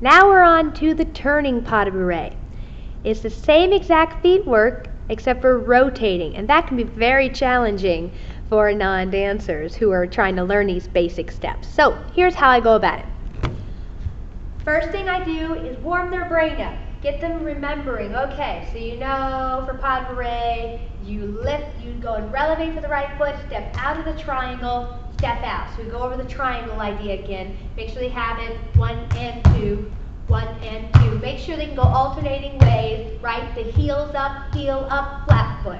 Now we're on to the turning pas de bourrée. It's the same exact feet work except for rotating, and that can be very challenging for non-dancers who are trying to learn these basic steps. So here's how I go about it. First thing I do is warm their brain up. Get them remembering, okay, so you know for pas de bourrée, you lift, you go and releve to the right foot, step out of the triangle, step out. So we go over the triangle idea again. Make sure they have it 1 and 2, 1 and 2. Make sure they can go alternating ways, right? The heels up, flat foot.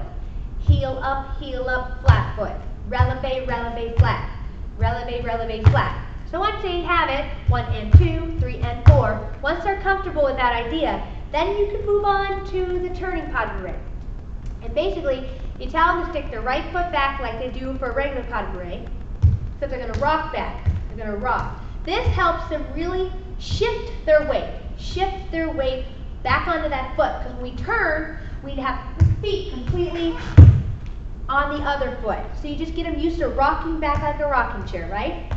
Heel up, flat foot. Releve, releve, flat. Releve, releve, flat. So once they have it, 1 and 2, 3 and 4, once they're comfortable with that idea, then you can move on to the turning pas de bourrée. And basically, you tell them to stick their right foot back like they do for a regular pas de bourrée, except they're going to rock back. They're going to rock. This helps them really shift their weight back onto that foot, because when we turn, we have feet completely on the other foot. So you just get them used to rocking back like a rocking chair, right?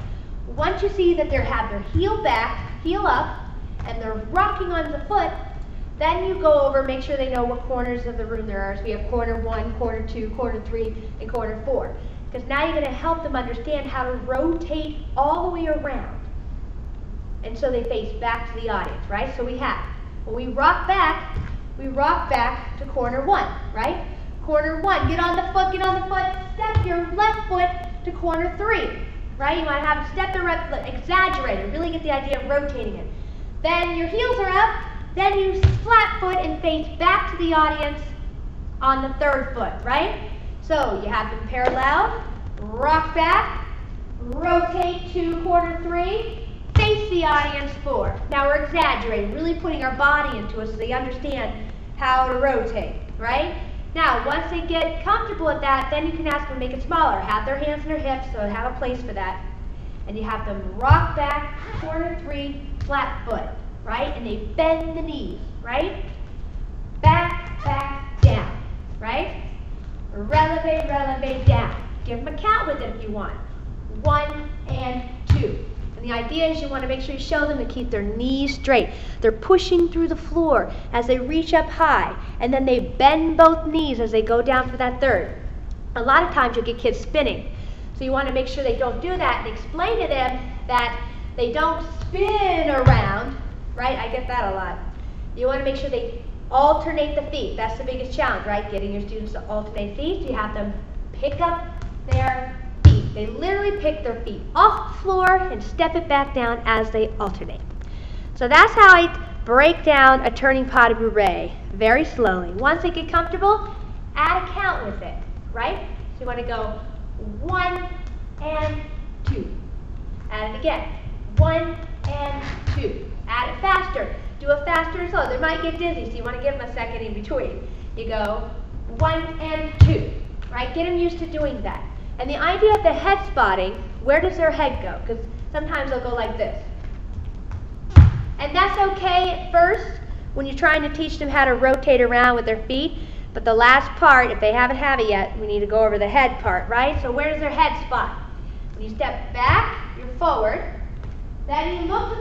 Once you see that they have their heel back, heel up, and they're rocking on the foot, then you go over, make sure they know what corners of the room there are. So we have corner 1, corner 2, corner 3, and corner 4. Because now you're going to help them understand how to rotate all the way around. And so they face back to the audience, right? So we have, when we rock back to corner 1, right? Corner 1, get on the foot, step your left foot to corner 3. Right? You want to have them step their right foot, exaggerate it, really get the idea of rotating it. Then your heels are up, then you flat foot and face back to the audience on the 3rd foot, right? So you have them parallel, rock back, rotate to corner 3, face the audience 4. Now we're exaggerating, really putting our body into it so they understand how to rotate, right? Now, once they get comfortable with that, then you can ask them to make it smaller. Have their hands in their hips, so have a place for that. And you have them rock back, corner 3, flat foot, right? And they bend the knees, right? Back, back, down, right? Releve, releve, down. Give them a count with it if you want. 1 and 2. And the idea is you want to make sure you show them to keep their knees straight. They're pushing through the floor as they reach up high, and then they bend both knees as they go down for that 3rd. A lot of times you'll get kids spinning. So you want to make sure they don't do that and explain to them that they don't spin around, right? I get that a lot. You want to make sure they alternate the feet. That's the biggest challenge, right? Getting your students to alternate feet. You have them pick up their feet. They literally pick their feet off the floor and step it back down as they alternate. So that's how I break down a turning pas de bourrée very slowly. Once they get comfortable, add a count with it, right? So you want to go 1 and 2. Add it again. 1 and 2. Add it faster. Do it faster and slow. They might get dizzy, so you want to give them a second in between. You go 1 and 2, right? Get them used to doing that. And the idea of the head spotting, where does their head go? Because sometimes they'll go like this. And that's okay at first when you're trying to teach them how to rotate around with their feet. But the last part, if they haven't had it yet, we need to go over the head part, right? So where does their head spot? When you step back, you're forward. Then you look